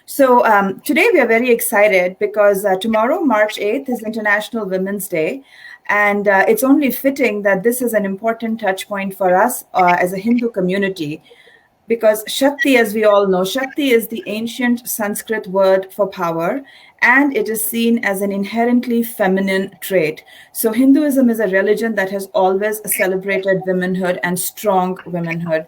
So today we are very excited because tomorrow, March 8th, is International Women's Day. And it's only fitting that this is an important touch point for us as a Hindu community. Because Shakti, as we all know, Shakti is the ancient Sanskrit word for power, and it is seen as an inherently feminine trait. So, Hinduism is a religion that has always celebrated womanhood and strong womanhood.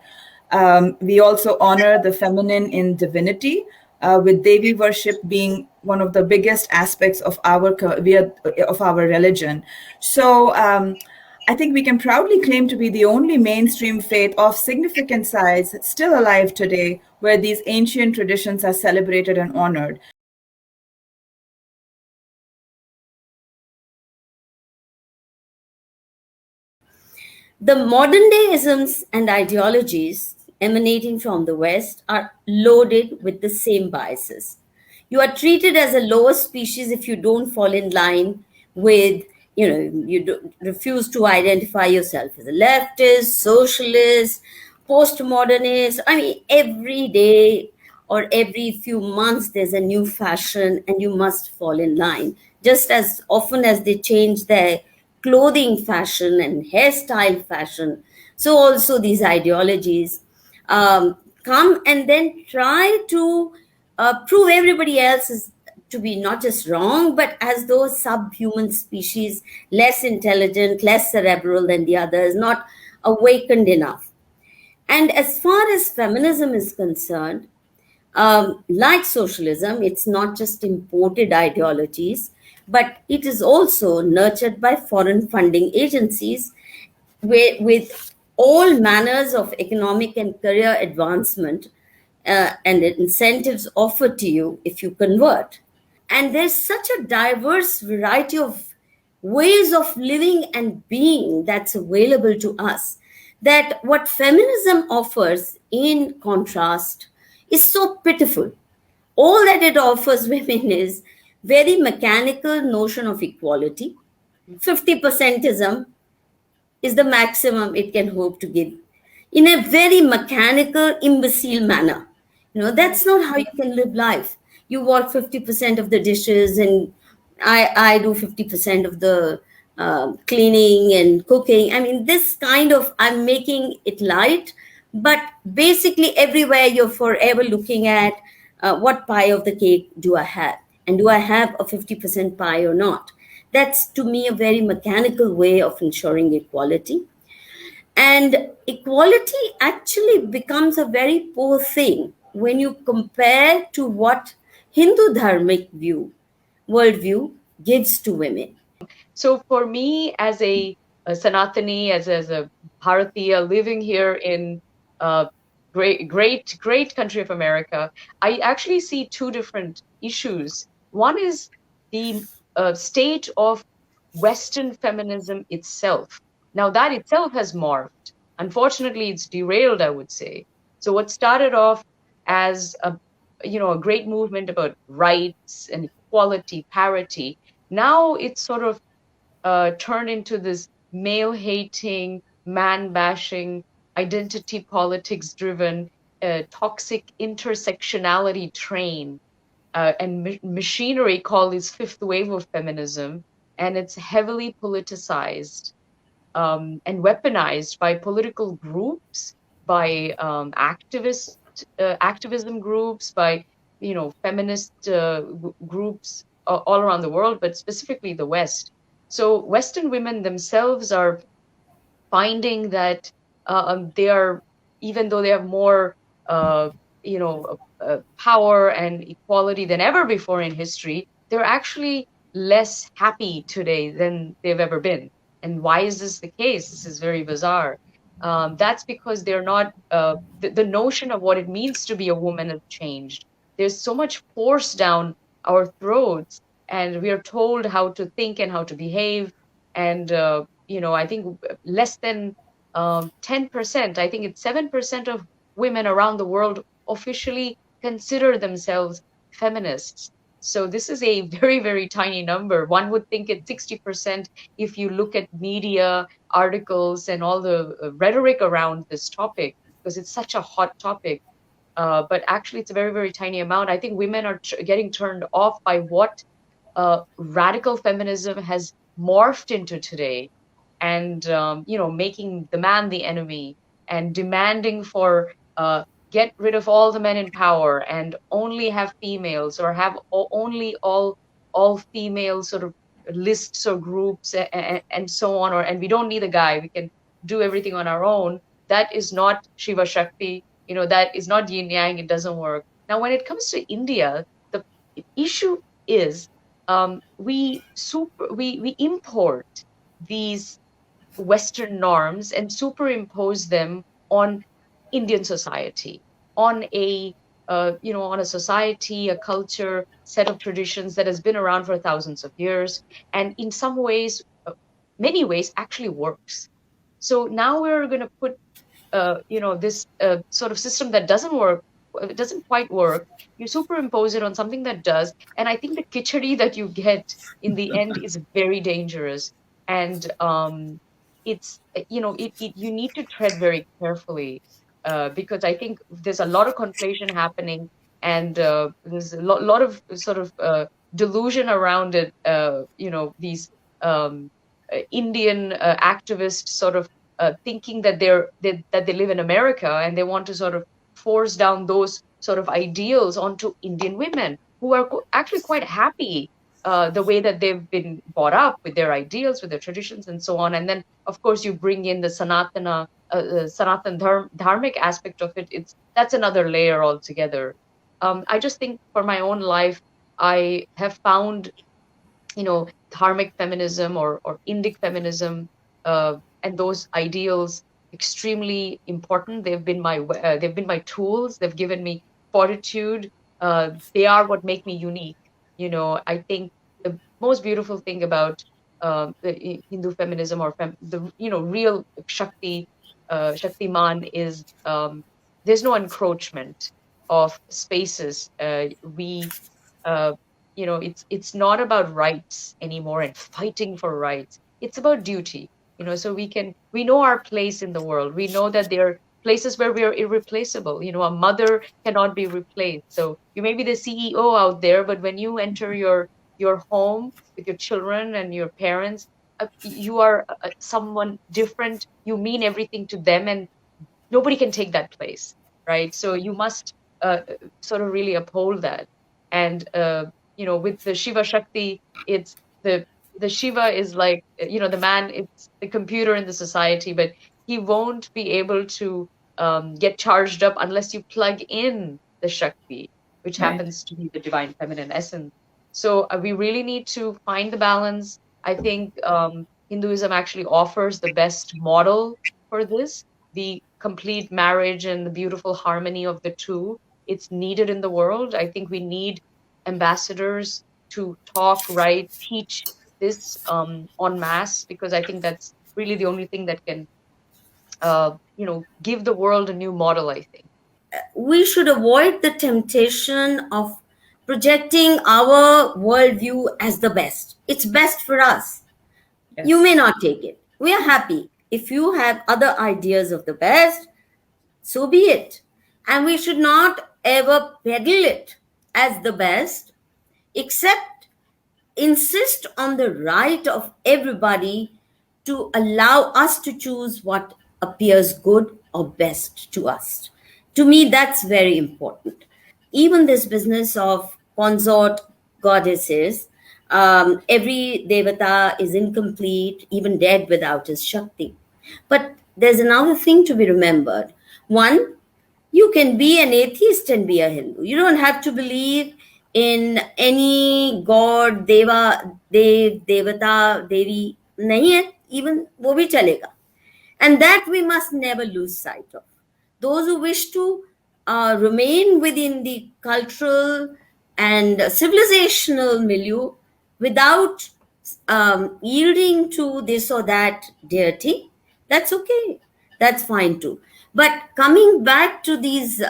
We also honor the feminine in divinity, with Devi worship being one of the biggest aspects of our religion. So. I think we can proudly claim to be the only mainstream faith of significant size still alive today where these ancient traditions are celebrated and honored. The modern day isms and ideologies emanating from the West are loaded with the same biases. You are treated as a lower species if you don't fall in line with, refuse to identify yourself as a leftist, socialist, postmodernist. I mean, every day or every few months there's a new fashion and you must fall in line. Just as often as they change their clothing fashion and hairstyle fashion, so also these ideologies come and then try to prove everybody else is to be not just wrong, but as though subhuman species, less intelligent, less cerebral than the others, not awakened enough. And as far as feminism is concerned, like socialism, it's not just imported ideologies, but it is also nurtured by foreign funding agencies with all manners of economic and career advancement and incentives offered to you if you convert. And there's such a diverse variety of ways of living and being that's available to us that what feminism offers in contrast is so pitiful. All that it offers women is very mechanical notion of equality. 50%ism is the maximum it can hope to give in a very mechanical, imbecile manner. That's not how you can live life. You wash 50% of the dishes, and I do 50% of the cleaning and cooking. I mean, this kind of, I'm making it light, but basically, everywhere you're forever looking at what pie of the cake do I have? And do I have a 50% pie or not? That's to me a very mechanical way of ensuring equality. And equality actually becomes a very poor thing when you compare to what Hindu dharmic worldview gives to women. So for me, as a Sanatani, as a Bharatiya living here in great country of America, I actually see two different issues. One is the state of Western feminism itself. Now that itself has morphed. Unfortunately, it's derailed, I would say. So what started off as a great movement about rights and equality, parity, now it's sort of turned into this male hating, man bashing, identity politics driven, toxic intersectionality train and machinery called this fifth wave of feminism. And it's heavily politicized and weaponized by political groups, by activism groups, by feminist groups all around the world, but specifically the West. So Western women themselves are finding that they are, even though they have more, power and equality than ever before in history, they're actually less happy today than they've ever been. And why is this the case? This is very bizarre. That's because they're not, the notion of what it means to be a woman has changed. There's so much force down our throats, and we are told how to think and how to behave. And, I think less than 10%, I think it's 7% of women around the world officially consider themselves feminists. So this is a very, very tiny number. One would think it's 60% if you look at media articles and all the rhetoric around this topic, because it's such a hot topic. but actually it's a very, very tiny amount. I think women are getting turned off by what radical feminism has morphed into today, and making the man the enemy, and demanding for get rid of all the men in power and only have females, or have only all female sort of lists or groups, and so on, or and we don't need a guy, we can do everything on our own. That is not Shiva Shakti, that is not yin yang, it doesn't work. Now when it comes to India, the issue is, we import these Western norms and superimpose them on Indian society, on a society, a culture, set of traditions that has been around for thousands of years, and in some ways, many ways, actually works. So now we're going to put this sort of system that doesn't work, it doesn't quite work. You superimpose it on something that does, and I think the khichdi that you get in the end is very dangerous. And it's you need to tread very carefully, because I think there's a lot of conflation happening, and there's a lot of sort of delusion around it. These Indian activists sort of thinking that that they live in America, and they want to sort of force down those sort of ideals onto Indian women who are actually quite happy the way that they've been brought up, with their ideals, with their traditions, and so on. And then, of course, you bring in the Dharmic aspect of it. That's another layer altogether. I just think for my own life, I have found dharmic feminism, or Indic feminism, and those ideals extremely important. They've been my tools. They've given me fortitude. They are what make me unique. I think the most beautiful thing about the Hindu feminism, or the real Shaktiman, is there's no encroachment of spaces. We it's not about rights anymore and fighting for rights. It's about duty. So we know our place in the world. We know that there are places where we are irreplaceable. A mother cannot be replaced. So you may be the CEO out there, but when you enter your home with your children and your parents, you are someone different. You mean everything to them, and nobody can take that place, right? So you must sort of really uphold that. And with the Shiva Shakti, it's the Shiva is like, the man, it's the computer in the society, but he won't be able to get charged up unless you plug in the Shakti, which Right. happens to be the divine feminine essence. So we really need to find the balance. I think Hinduism actually offers the best model for this, the complete marriage and the beautiful harmony of the two. It's needed in the world. I think we need ambassadors to talk, write, teach this en masse, because I think that's really the only thing that can, give the world a new model, I think. We should avoid the temptation of projecting our worldview as the best. It's best for us. You Yes. may not take it. We are happy. If you have other ideas of the best, so be it. And we should not ever peddle it as the best, except insist on the right of everybody to allow us to choose what appears good or best to us. To me, that's very important. Even this business of consort goddesses, every devata is incomplete, even dead without his Shakti. But there's another thing to be remembered. One, you can be an atheist and be a Hindu. You don't have to believe in any god, deva, dev, devata, devi. नहीं है, even वो भी चलेगा. And that we must never lose sight of. Those who wish to remain within the cultural and civilizational milieu without yielding to this or that deity, that's okay. That's fine too. But coming back to these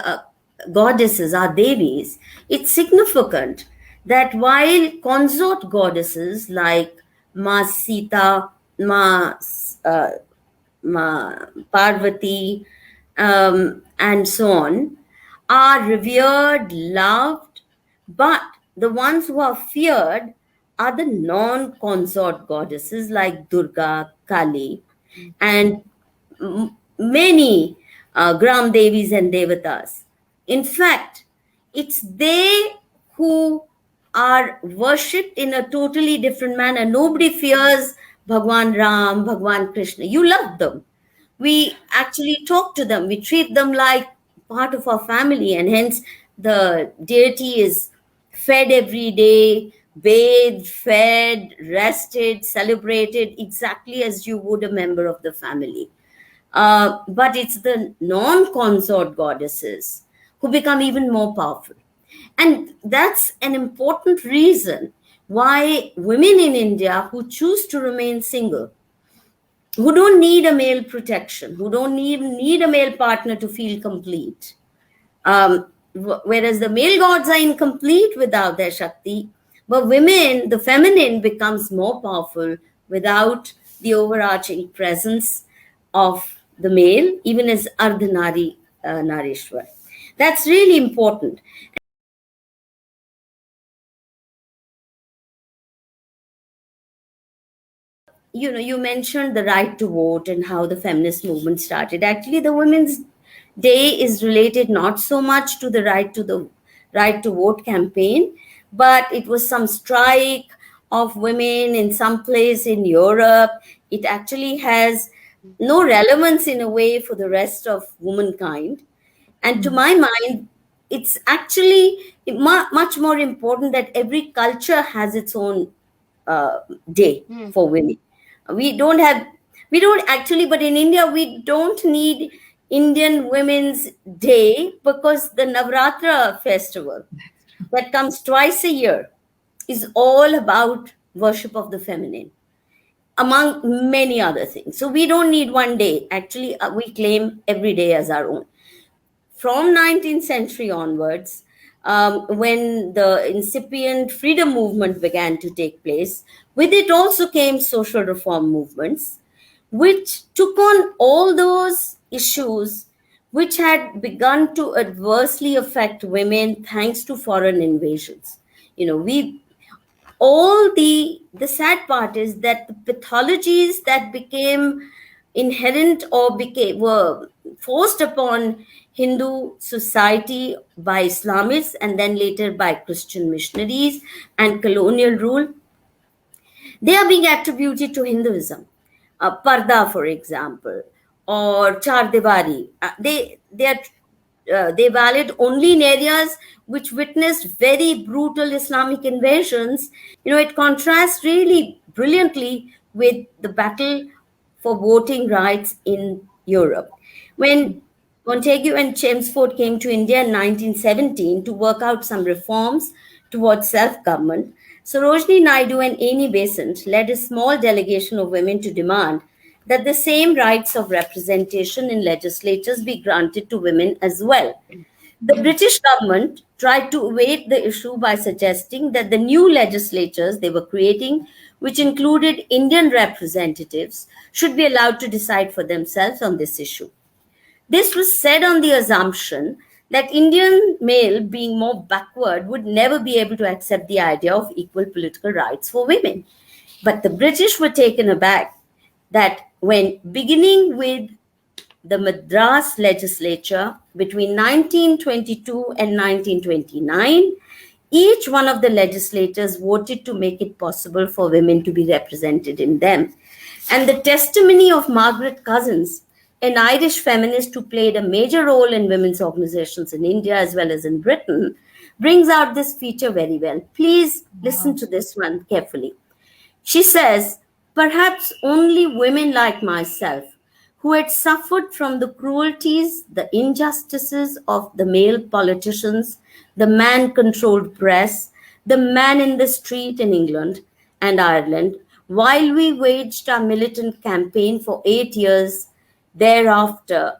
goddesses, our devis, it's significant that while consort goddesses like Ma Sita, uh, Ma Parvati, and so on, are revered, loved, but the ones who are feared are the non consort goddesses like Durga, Kali, and many Gram Devis and Devatas. In fact, it's they who are worshipped in a totally different manner. Nobody fears Bhagwan Ram, Bhagwan Krishna. You love them. We actually talk to them. We treat them like part of our family, and hence the deity is fed every day, bathed, fed, rested, celebrated exactly as you would a member of the family. But it's the non consort goddesses who become even more powerful. And that's an important reason why women in India who choose to remain single, who don't need a male protection, who don't need a male partner to feel complete, whereas the male gods are incomplete without their Shakti, but women, the feminine, becomes more powerful without the overarching presence of the male, even as Ardhanari Narishwar. That's really important. You mentioned the right to vote and how the feminist movement started. Actually, the Women's Day is related not so much to the right to vote campaign, but it was some strike of women in some place in Europe. It actually has no relevance in a way for the rest of womankind. And to my mind, it's actually much more important that every culture has its own day Mm. for women. We don't have, we don't actually, but in India, we don't need Indian Women's Day because the Navratra festival that comes twice a year is all about worship of the feminine, among many other things. So we don't need one day. Actually, we claim every day as our own. From 19th century onwards, when the incipient freedom movement began to take place, with it also came social reform movements, which took on all those issues which had begun to adversely affect women thanks to foreign invasions. We all the sad part is that the pathologies that became inherent or became were forced upon Hindu society by Islamists and then later by Christian missionaries and colonial rule, they are being attributed to Hinduism. Parda, for example, or Char Diwali, they valid only in areas which witnessed very brutal Islamic invasions. It contrasts really brilliantly with the battle for voting rights in Europe. When Montagu and Chelmsford came to India in 1917 to work out some reforms towards self government, Sarojini Naidu and Annie Besant led a small delegation of women to demand that the same rights of representation in legislatures be granted to women as well. The British government tried to evade the issue by suggesting that the new legislatures they were creating, which included Indian representatives, should be allowed to decide for themselves on this issue. This was said on the assumption that Indian male, being more backward, would never be able to accept the idea of equal political rights for women. But the British were taken aback that when, beginning with the Madras legislature between 1922 and 1929, each one of the legislators voted to make it possible for women to be represented in them. And the testimony of Margaret Cousins, an Irish feminist who played a major role in women's organizations in India as well as in Britain, brings out this feature very well. Please listen to this one carefully. She says, perhaps only women like myself, who had suffered from the cruelties, the injustices of the male politicians, the man controlled press, the man in the street in England and Ireland, while we waged our militant campaign for 8 years for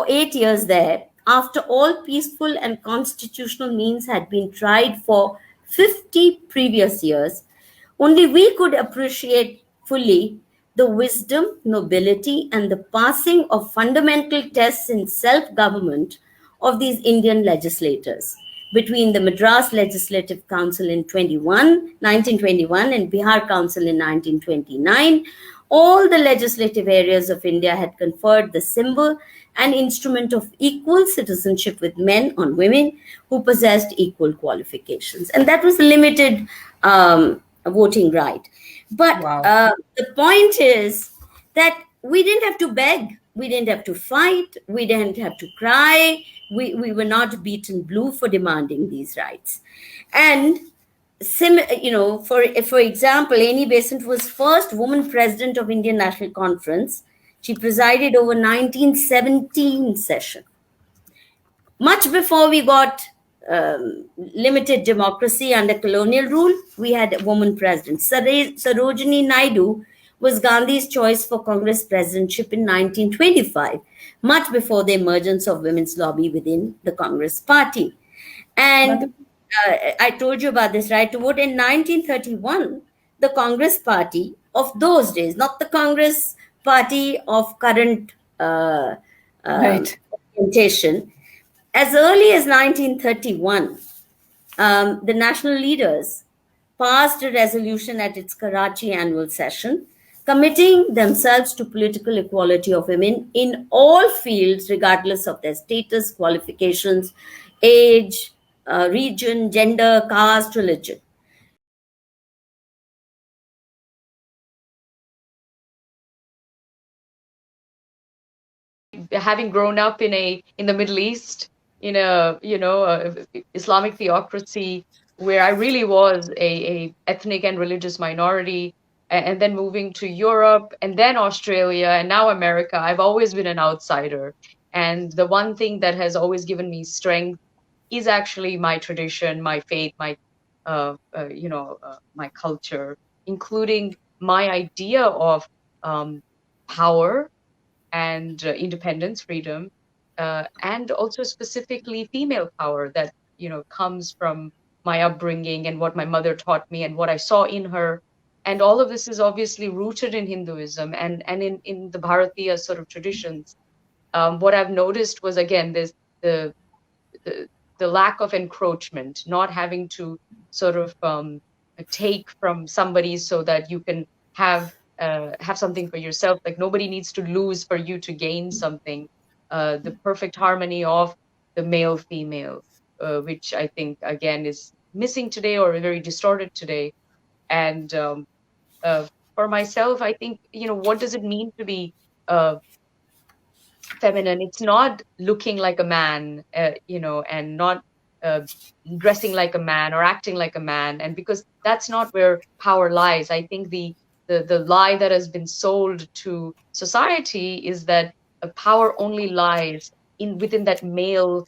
8 years there, after all peaceful and constitutional means had been tried for 50 previous years, only we could appreciate fully the wisdom, nobility, and the passing of fundamental tests in self government of these Indian legislators between the Madras Legislative Council in 1921 and Bihar Council in 1929. All the legislative areas of India had conferred the symbol and instrument of equal citizenship with men on women who possessed equal qualifications. And that was a limited voting right. But Wow. the point is that we didn't have to beg, we didn't have to fight, we didn't have to cry, we were not beaten blue for demanding these rights. And for example, Annie Besant was first woman president of Indian National Conference. She presided over 1917 session, much before we got limited democracy under colonial rule. We had a woman president. Sarojini Naidu was Gandhi's choice for Congress presidentship in 1925, much before the emergence of women's lobby within the Congress party. And Madhu, I told you about this, right? To vote in 1931, the Congress party of those days, not the Congress party of current right. orientation, as early as 1931, the national leaders passed a resolution at its Karachi annual session committing themselves to political equality of women in all fields, regardless of their status, qualifications, age, region, gender, caste, religion. Having grown up in the Middle East, in a Islamic theocracy, where I really was a ethnic and religious minority, and then moving to Europe and then Australia and now America, I've always been an outsider. And the one thing that has always given me strength is actually my tradition, my faith, my culture, including my idea of power and independence, freedom, and also specifically female power that comes from my upbringing and what my mother taught me and what I saw in her. And all of this is obviously rooted in Hinduism and in the Bharatiya sort of traditions. What I've noticed was, again, this the the the lack of encroachment, not having to sort of take from somebody so that you can have something for yourself. Like nobody needs to lose for you to gain something. The perfect harmony of the male female, which I think again is missing today or very distorted today. And uh, for myself, I think what does it mean to be uh, feminine? It's not looking like a man, and not uh, dressing like a man or acting like a man. And because that's not where power lies. I think the lie that has been sold to society is that power only lies in within that male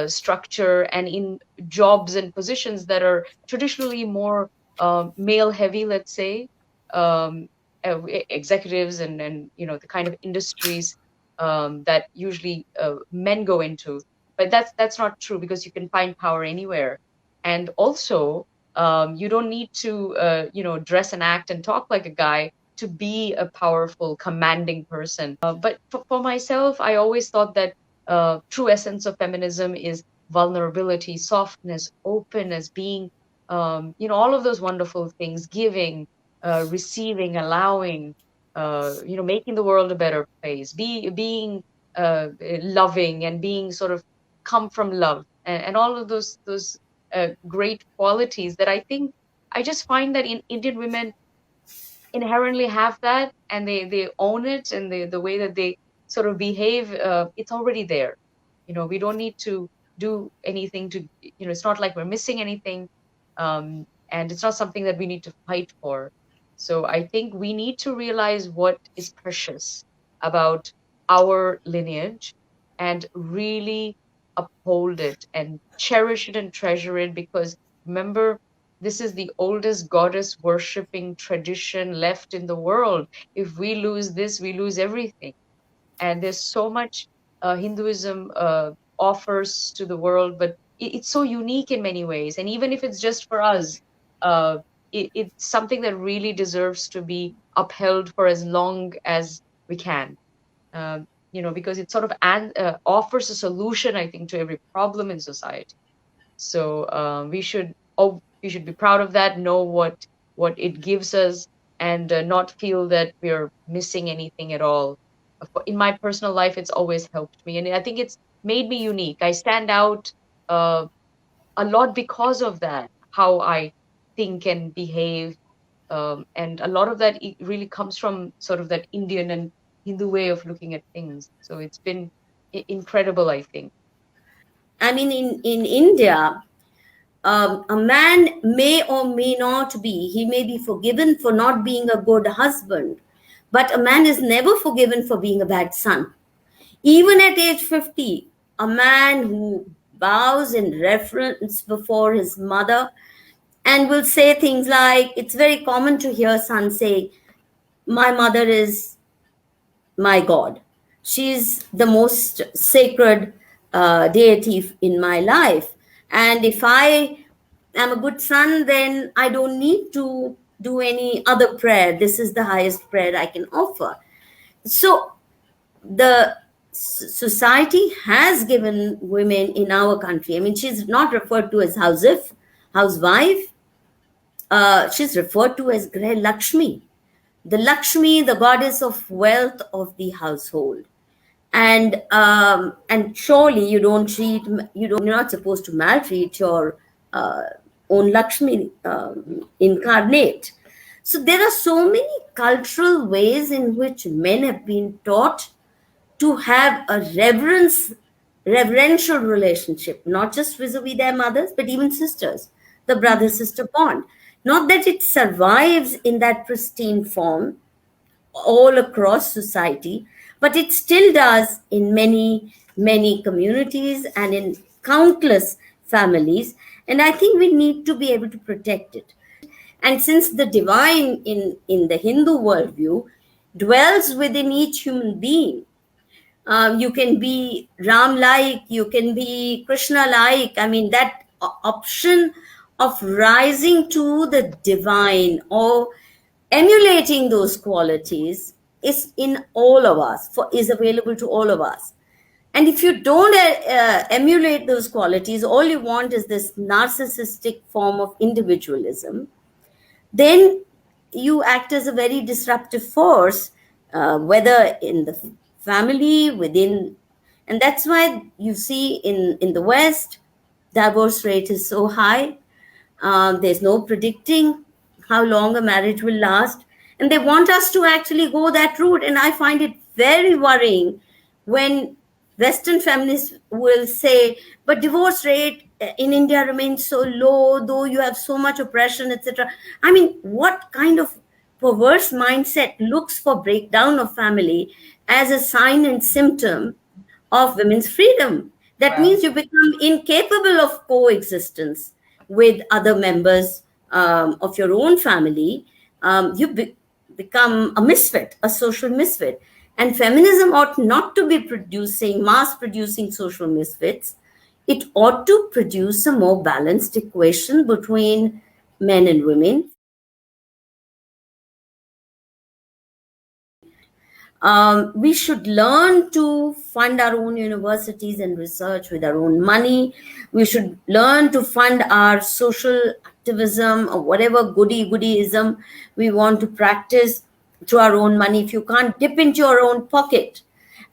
structure and in jobs and positions that are traditionally more male heavy, let's say, um, executives and the kind of industries that usually men go into. But that's not true, because you can find power anywhere. And also, you don't need to dress and act and talk like a guy to be a powerful, commanding person. But for myself, I always thought that true essence of feminism is vulnerability, softness, openness, being all of those wonderful things, giving, receiving, allowing, making the world a better place, being loving, and being sort of come from love, and all of those great qualities that I think I just find that in Indian women inherently have that, and they own it, and the way that they sort of behave, it's already there. We don't need to do anything to, it's not like we're missing anything, and it's not something that we need to fight for. So I think we need to realize what is precious about our lineage and really uphold it and cherish it and treasure it, because remember, this is the oldest goddess worshipping tradition left in the world. If we lose this, we lose everything. And there's so much Hinduism offers to the world, but it's so unique in many ways. And even if it's just for us, uh, it's something that really deserves to be upheld for as long as we can. because it sort of offers a solution, I think, to every problem in society. So we should be proud of that, know what it gives us, and not feel that we're missing anything at all. In my personal life, it's always helped me, and I think it's made me unique. I stand out uh, a lot because of that, how I think and behave, and a lot of that really comes from sort of that Indian and Hindu way of looking at things. So it's been incredible, I think. I mean, in India, a man may or may not be, he may be forgiven for not being a good husband, but a man is never forgiven for being a bad son. Even at age 50, a man who bows in reverence before his mother and will say things like, it's very common to hear sons say, my mother is my God. She's the most sacred deity in my life. And if I am a good son, then I don't need to do any other prayer. This is the highest prayer I can offer. So the society has given women in our country, I mean, she's not referred to as housewife, she's referred to as Greh Lakshmi, the goddess of wealth of the household. And surely you're not supposed to maltreat your uh, own Lakshmi incarnate. So there are so many cultural ways in which men have been taught to have a reverential relationship, not just vis-a-vis their mothers, but even sisters, the brother-sister bond. Not that it survives in that pristine form all across society, but it still does in many, many communities and in countless families. And I think we need to be able to protect it. And since the divine in the Hindu worldview dwells within each human being, you can be Ram like, you can be Krishna like. I mean, that option of rising to the divine or emulating those qualities is in all of us, is available to all of us. And if you don't emulate those qualities, all you want is this narcissistic form of individualism, then you act as a very disruptive force, whether in the family, within. And that's why you see in the West, divorce rate is so high. There's no predicting how long a marriage will last. And they want us to actually go that route. And I find it very worrying when Western feminists will say, but divorce rate in India remains so low, though you have so much oppression, etc. I mean, what kind of perverse mindset looks for breakdown of family as a sign and symptom of women's freedom? That Wow. means you become incapable of coexistence with other members of your own family. You become a misfit, a social misfit. And feminism ought not to be mass producing social misfits. It ought to produce a more balanced equation between men and women. We should learn to fund our own universities and research with our own money. We should learn to fund our social activism or whatever goodyism we want to practice through our own money. If you can't dip into your own pocket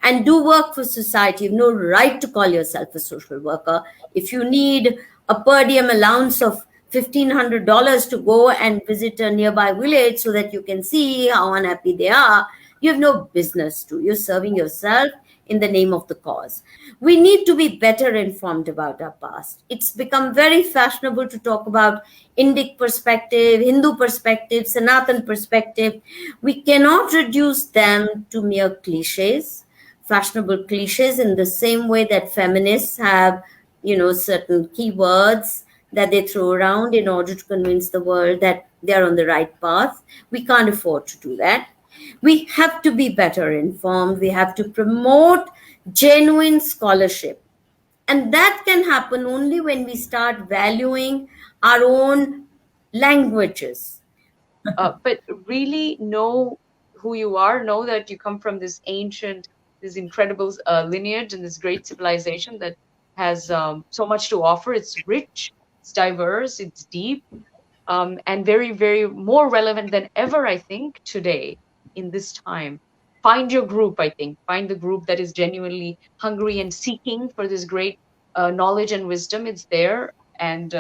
and do work for society, you have no right to call yourself a social worker. If you need a per diem allowance of $1,500 to go and visit a nearby village so that you can see how unhappy they are, you have no business to. You're serving yourself in the name of the cause. We need to be better informed about our past. It's become very fashionable to talk about Indic perspective, Hindu perspective, Sanatan perspective. We cannot reduce them to mere cliches, fashionable cliches, in the same way that feminists have, certain keywords that they throw around in order to convince the world that they're on the right path. We can't afford to do that. We have to be better informed. We have to promote genuine scholarship. And that can happen only when we start valuing our own languages. But really know who you are, know that you come from this ancient, this incredible lineage and this great civilization that has so much to offer. It's rich, it's diverse, it's deep, and very, very more relevant than ever, I think, today in this time. Find your group, I think. Find the group that is genuinely hungry and seeking for this great knowledge and wisdom. It's there. And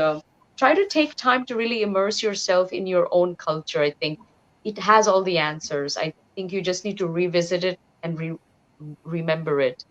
try to take time to really immerse yourself in your own culture, I think. It has all the answers. I think you just need to revisit it and remember it.